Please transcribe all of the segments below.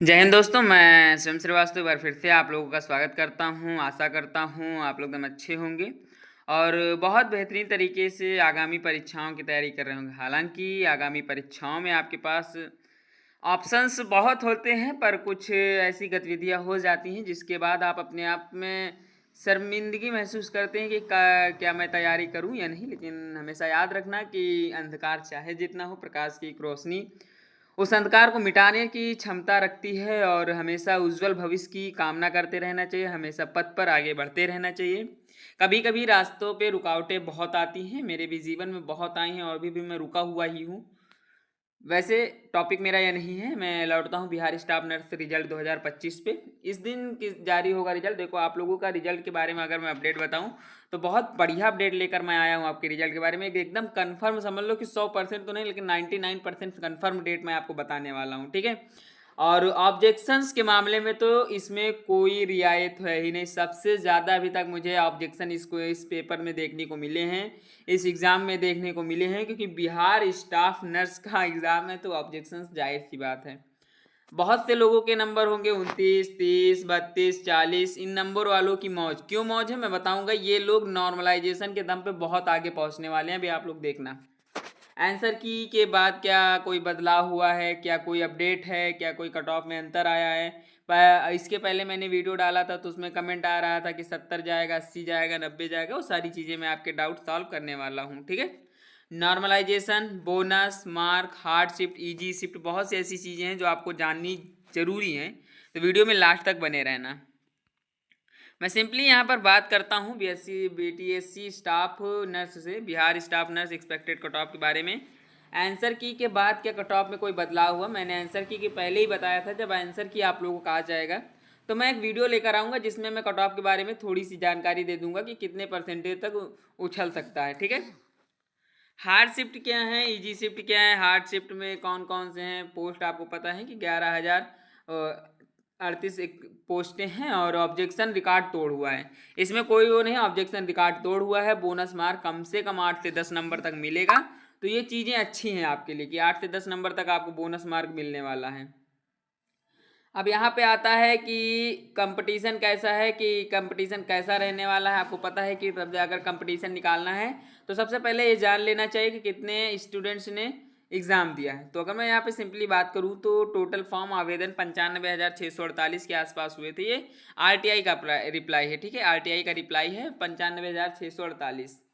जय हिंद दोस्तों, मैं स्वयं श्रीवास्तव एक बार फिर से आप लोगों का स्वागत करता हूं। आशा करता हूं आप लोग एकदम अच्छे होंगे और बहुत बेहतरीन तरीके से आगामी परीक्षाओं की तैयारी कर रहे होंगे। हालांकि आगामी परीक्षाओं में आपके पास ऑप्शंस बहुत होते हैं, पर कुछ ऐसी गतिविधियां हो जाती हैं जिसके बाद आप अपने आप में शर्मिंदगी महसूस करते हैं कि क्या मैं तैयारी करूं या नहीं। लेकिन हमेशा याद रखना कि अंधकार चाहे जितना हो, प्रकाश की एक रोशनी उस अंधकार को मिटाने की क्षमता रखती है और हमेशा उज्जवल भविष्य की कामना करते रहना चाहिए। हमेशा पथ पर आगे बढ़ते रहना चाहिए। कभी कभी रास्तों पे रुकावटें बहुत आती हैं, मेरे भी जीवन में बहुत आई हैं और अभी भी मैं रुका हुआ ही हूँ। वैसे टॉपिक मेरा यह नहीं है, मैं लौटता हूँ बिहार स्टाफ नर्स रिजल्ट 2025 पे। इस दिन जारी होगा रिजल्ट। देखो, आप लोगों का रिजल्ट के बारे में अगर मैं अपडेट बताऊँ तो बहुत बढ़िया अपडेट लेकर मैं आया हूँ आपके रिजल्ट के बारे में। एकदम कंफर्म समझ लो कि 100% तो नहीं, लेकिन 99% कंफर्म डेट मैं आपको बताने वाला हूँ, ठीक है। और ऑब्जेक्शंस के मामले में तो इसमें कोई रियायत है ही नहीं। सबसे ज़्यादा अभी तक मुझे ऑब्जेक्शन इस पेपर में देखने को मिले हैं, इस एग्ज़ाम में देखने को मिले हैं, क्योंकि बिहार स्टाफ नर्स का एग्ज़ाम है तो ऑब्जेक्शंस जाहिर सी बात है। बहुत से लोगों के नंबर होंगे 29, 30, 32, 40। इन नंबर वालों की मौज क्यों मौज है मैं बताऊंगा। ये लोग नॉर्मलाइजेशन के दम पे बहुत आगे पहुंचने वाले हैं, अभी आप लोग देखना। आंसर की के बाद क्या कोई बदलाव हुआ है, क्या कोई अपडेट है, क्या कोई कट ऑफ में अंतर आया है। इसके पहले मैंने वीडियो डाला था तो उसमें कमेंट आ रहा था कि 70 जाएगा, 80 जाएगा, 90 जाएगा। वो सारी चीज़ें मैं आपके डाउट सॉल्व करने वाला हूँ, ठीक है। Normalization, bonus mark, hard shift, easy shift, बहुत सी ऐसी चीज़ें हैं जो आपको जाननी जरूरी हैं, तो वीडियो में लास्ट तक बने रहना। मैं सिंपली यहाँ पर बात करता हूँ बीएससी बीटीएससी स्टाफ नर्स से, Bihar staff nurse expected cut off के बारे में। आंसर की के बाद क्या कट ऑफ में कोई बदलाव हुआ, मैंने आंसर की के पहले ही बताया था। जब आंसर की आप लोगों को आ जाएगा तो मैं एक वीडियो लेकर आऊँगा जिसमें मैं कट ऑफ के बारे में थोड़ी सी जानकारी दे दूंगा कि कितने परसेंटेज तक उछल सकता है, ठीक है। हार्ड शिफ्ट क्या है, इजी शिफ्ट क्या है, हार्ड शिफ्ट में कौन कौन से हैं पोस्ट, आपको पता है कि 11,038 पोस्टें हैं और ऑब्जेक्शन रिकॉर्ड तोड़ हुआ है। इसमें कोई वो नहीं, ऑब्जेक्शन रिकॉर्ड तोड़ हुआ है। बोनस मार्क कम से कम 8 से 10 नंबर तक मिलेगा। तो ये चीज़ें अच्छी हैं आपके लिए कि 8 से 10 नंबर तक आपको बोनस मार्क मिलने वाला है। अब यहाँ पे आता है कि कंपटीशन कैसा है, कि कंपटीशन कैसा रहने वाला है। आपको पता है कि तब अगर कंपटीशन निकालना है तो सबसे पहले ये जान लेना चाहिए कि कितने स्टूडेंट्स ने एग्ज़ाम दिया है। तो अगर मैं यहाँ पे सिंपली बात करूँ तो टोटल फॉर्म आवेदन 95,648 के आसपास हुए थे। ये आरटीआई का रिप्लाई है, ठीक है। आरटीआई का रिप्लाई है 95,648।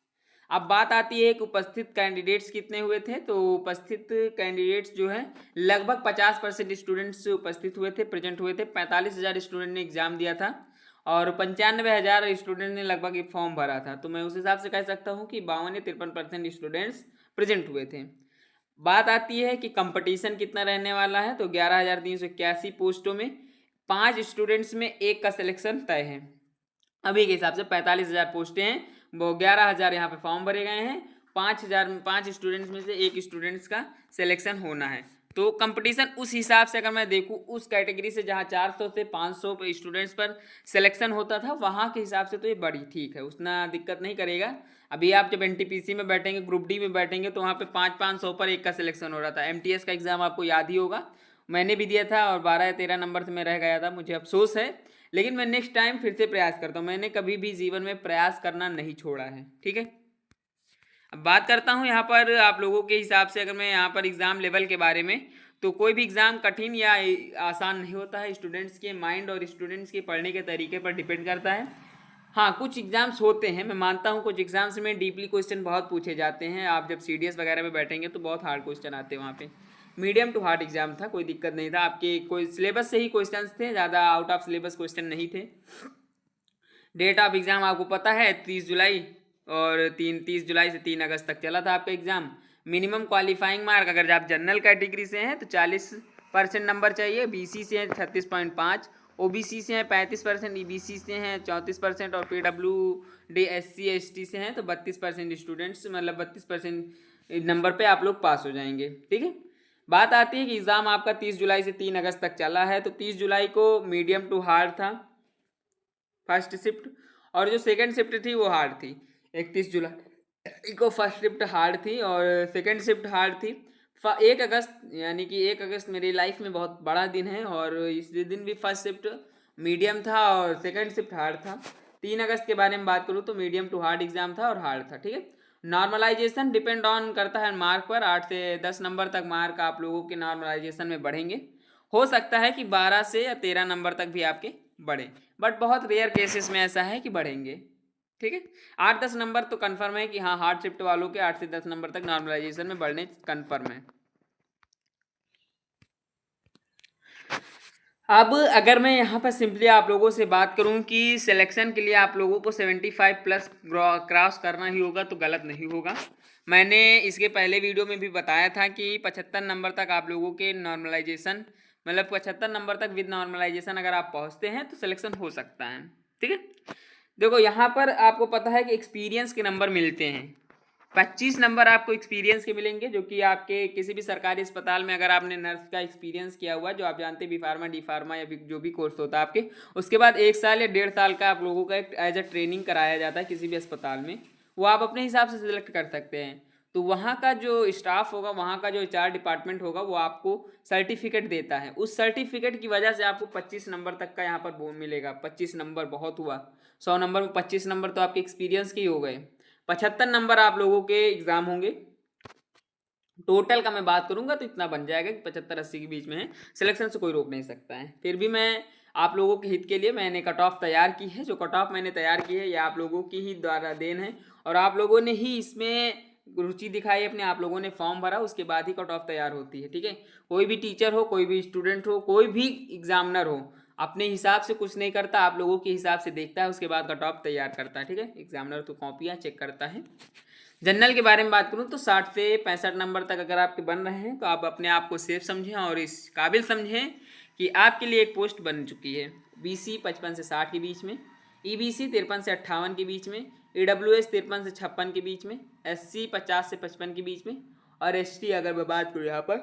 अब बात आती है कि उपस्थित कैंडिडेट्स कितने हुए थे। तो उपस्थित कैंडिडेट्स जो हैं लगभग 50% स्टूडेंट्स उपस्थित हुए थे, प्रेजेंट हुए थे। 45,000 स्टूडेंट ने एग्जाम दिया था और 95,000 स्टूडेंट ने लगभग एक फॉर्म भरा था। तो मैं उस हिसाब से कह सकता हूँ कि 52 या 53% स्टूडेंट्स प्रेजेंट हुए थे। बात आती है कि कंपटीशन कितना रहने वाला है। तो 11,381 पोस्टों में 5 स्टूडेंट्स में एक का सिलेक्शन तय है। अभी के हिसाब से 45,000 पोस्टें हैं, वो 11,000 यहाँ पे फॉर्म भरे गए हैं। 5,000 5 स्टूडेंट्स में से एक स्टूडेंट्स का सिलेक्शन होना है। तो कंपटीशन उस हिसाब से अगर मैं देखूँ, उस कैटेगरी से जहाँ 400 से 500 स्टूडेंट्स पर सिलेक्शन होता था, वहाँ के हिसाब से तो ये बड़ी ठीक है, उतना दिक्कत नहीं करेगा। अभी आप जब एनटीपीसी में बैठेंगे, ग्रुप डी में बैठेंगे, तो वहाँ पे 500 पर एक का सिलेक्शन हो रहा था। एमटीएस का एग्ज़ाम आपको याद ही होगा, मैंने भी दिया था और 12 या 13 नंबर से मैं रह गया था, मुझे अफसोस है। लेकिन मैं नेक्स्ट टाइम फिर से प्रयास करता हूँ। मैंने कभी भी जीवन में प्रयास करना नहीं छोड़ा है, ठीक है। अब बात करता हूँ यहाँ पर आप लोगों के हिसाब से, अगर मैं यहाँ पर एग्ज़ाम लेवल के बारे में, तो कोई भी एग्ज़ाम कठिन या आसान नहीं होता है। स्टूडेंट्स के माइंड और स्टूडेंट्स के पढ़ने के तरीके पर डिपेंड करता है। हाँ, कुछ एग्ज़ाम्स होते हैं, मैं मानता हूँ कुछ एग्ज़ाम्स में डीपली क्वेश्चन बहुत पूछे जाते हैं। आप जब सीडीएस वगैरह में बैठेंगे तो बहुत हार्ड क्वेश्चन आते हैं वहाँ पे। मीडियम टू हार्ड एग्ज़ाम था, कोई दिक्कत नहीं था। आपके कोई सिलेबस से ही क्वेश्चंस थे, ज़्यादा आउट ऑफ सिलेबस क्वेश्चन नहीं थे। डेट ऑफ एग्ज़ाम आपको पता है 30 जुलाई, और 30 जुलाई से 3 अगस्त तक चला था आपका एग्ज़ाम। मिनिमम क्वालिफाइंग मार्क अगर आप जनरल कैटेगरी से हैं तो 40% नंबर चाहिए, बीसी से हैं 36.5, ओबीसी से हैं 35%, ईबीसी से हैं 34% और पीडब्ल्यूडी एससी एसटी से हैं तो 32% स्टूडेंट्स, मतलब 32% नंबर पे आप लोग पास हो जाएंगे, ठीक है। बात आती है कि एग्ज़ाम आपका 30 जुलाई से 3 अगस्त तक चला है। तो 30 जुलाई को मीडियम टू हार्ड था फर्स्ट शिफ्ट, और जो सेकंड शिफ्ट थी वो हार्ड थी। 31 जुलाई को फर्स्ट शिफ्ट हार्ड थी और सेकंड शिफ्ट हार्ड थी। 1 अगस्त यानी कि 1 अगस्त मेरी लाइफ में बहुत बड़ा दिन है और इस दिन भी फर्स्ट शिफ्ट मीडियम था और सेकंड शिफ्ट हार्ड था। 3 अगस्त के बारे में बात करूँ तो मीडियम टू हार्ड एग्जाम था और हार्ड था, ठीक है। नॉर्मलाइजेशन डिपेंड ऑन करता है मार्क पर। 8 से 10 नंबर तक मार्क आप लोगों के नॉर्मलाइजेशन में बढ़ेंगे। हो सकता है कि 12 से या 13 नंबर तक भी आपके बढ़े, बट बहुत रेयर केसेस में ऐसा है कि बढ़ेंगे, ठीक है। 8-10 नंबर तो कंफर्म है कि हाँ, हार्ड शिफ्ट वालों के 8 से 10 नंबर तक नॉर्मलाइजेशन में बढ़ने कंफर्म है। अब अगर मैं यहाँ पर सिंपली आप लोगों से बात करूँ कि सिलेक्शन के लिए आप लोगों को 75 प्लस क्रॉस करना ही होगा, तो गलत नहीं होगा। मैंने इसके पहले वीडियो में भी बताया था कि 75 नंबर तक आप लोगों के नॉर्मलाइजेशन, मतलब 75 नंबर तक विद नॉर्मलाइजेशन अगर आप पहुँचते हैं तो सिलेक्शन हो सकता है, ठीक है। देखो यहाँ पर आपको पता है कि एक्सपीरियंस के नंबर मिलते हैं। 25 नंबर आपको एक्सपीरियंस के मिलेंगे, जो कि आपके किसी भी सरकारी अस्पताल में अगर आपने नर्स का एक्सपीरियंस किया हुआ है, जो आप जानते हैं बी फार्मा डी फार्मा या जो भी कोर्स होता है आपके, उसके बाद 1 साल या 1.5 साल का आप लोगों का एक एज अ ट्रेनिंग कराया जाता है किसी भी अस्पताल में। वो आप अपने हिसाब से सिलेक्ट कर सकते हैं। तो वहाँ का जो स्टाफ होगा, वहाँ का जो HR डिपार्टमेंट होगा, वो आपको सर्टिफिकेट देता है। उस सर्टिफिकेट की वजह से आपको 25 नंबर तक का यहाँ पर वो मिलेगा। 25 नंबर बहुत हुआ, 100 नंबर में 25 नंबर तो आपके एक्सपीरियंस के ही हो गए। 75 नंबर आप लोगों के एग्जाम होंगे। टोटल का मैं बात करूंगा तो इतना बन जाएगा कि 75-80 के बीच में है। सिलेक्शन से कोई रोक नहीं सकता है। फिर भी मैं आप लोगों के हित के लिए मैंने कट ऑफ तैयार की है। जो कट ऑफ मैंने तैयार की है, ये आप लोगों की ही द्वारा देन है और आप लोगों ने ही इसमें रुचि दिखाई अपने, आप लोगों ने फॉर्म भरा, उसके बाद ही कट ऑफ तैयार होती है, ठीक है। कोई भी टीचर हो, कोई भी स्टूडेंट हो, कोई भी एग्जामिनर हो, अपने हिसाब से कुछ नहीं करता, आप लोगों के हिसाब से देखता है, उसके बाद कट ऑफ तैयार करता है, ठीक है। एग्जामिनर तो कॉपियाँ चेक करता है। जनरल के बारे में बात करूं तो 60 से 65 नंबर तक अगर आपके बन रहे हैं तो आप अपने आप को सेफ समझें और इस काबिल समझें कि आपके लिए एक पोस्ट बन चुकी है। BC 55 से 60 के बीच में, EBC 53 से 58 के बीच में, EWS 53 से 56 के बीच में, SC 50 से 55 के बीच में और ST अगर मैं बात करूँ यहाँ पर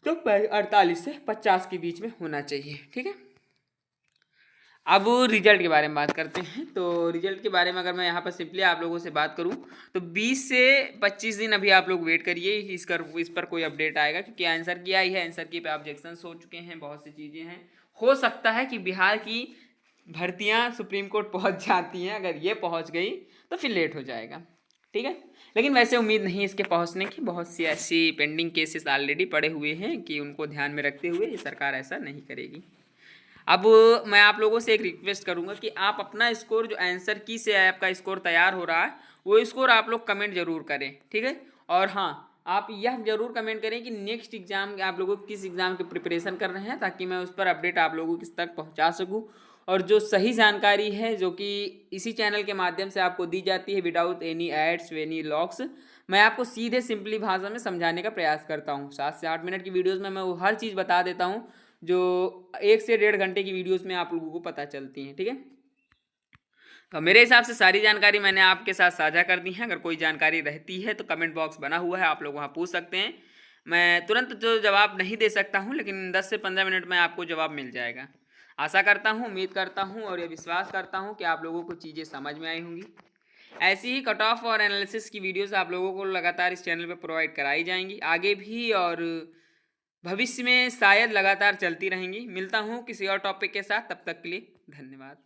तो 48 से 50 के बीच में होना चाहिए, ठीक है। अब रिजल्ट के बारे में बात करते हैं। तो रिजल्ट के बारे में अगर मैं यहाँ पर सिंपली आप लोगों से बात करूँ तो 20 से 25 दिन अभी आप लोग वेट करिए, इस पर कोई अपडेट आएगा, क्योंकि आंसर की आई है, आंसर की पे ऑब्जेक्शंस हो चुके हैं, बहुत सी चीज़ें हैं। हो सकता है कि बिहार की भर्तियाँ सुप्रीम कोर्ट पहुँच जाती हैं। अगर ये पहुँच गई तो फिर लेट हो जाएगा, ठीक है। लेकिन वैसे उम्मीद नहीं इसके पहुँचने की। बहुत सी ऐसी पेंडिंग केसेस ऑलरेडी पड़े हुए हैं कि उनको ध्यान में रखते हुए ये सरकार ऐसा नहीं करेगी। अब मैं आप लोगों से एक रिक्वेस्ट करूंगा कि आप अपना स्कोर, जो आंसर की से आपका स्कोर तैयार हो रहा है, वो स्कोर आप लोग कमेंट जरूर करें, ठीक है। और हाँ, आप यह जरूर कमेंट करें कि नेक्स्ट एग्जाम आप लोगों को किस एग्जाम की प्रिपरेशन कर रहे हैं, ताकि मैं उस पर अपडेट आप लोगों की तक पहुंचा सकूं। और जो सही जानकारी है, जो कि इसी चैनल के माध्यम से आपको दी जाती है without any aids any locks, मैं आपको सीधे सिंपली भाषा में समझाने का प्रयास करता हूँ। 7 से 8 मिनट की वीडियोज़ में मैं वो हर चीज़ बता देता हूँ जो 1 से 1.5 घंटे की वीडियोस में आप लोगों को पता चलती हैं, ठीक है। तो मेरे हिसाब से सारी जानकारी मैंने आपके साथ साझा कर दी है। अगर कोई जानकारी रहती है तो कमेंट बॉक्स बना हुआ है, आप लोग वहाँ पूछ सकते हैं। मैं तुरंत जो जवाब नहीं दे सकता हूँ, लेकिन 10 से 15 मिनट में आपको जवाब मिल जाएगा। आशा करता हूँ, उम्मीद करता हूँ और ये विश्वास करता हूँ कि आप लोगों को चीज़ें समझ में आई होंगी। ऐसी ही कट ऑफ और एनालिसिस की वीडियोस आप लोगों को लगातार इस चैनल पर प्रोवाइड कराई जाएंगी आगे भी, और भविष्य में शायद लगातार चलती रहेंगी। मिलता हूँ किसी और टॉपिक के साथ, तब तक के लिए धन्यवाद।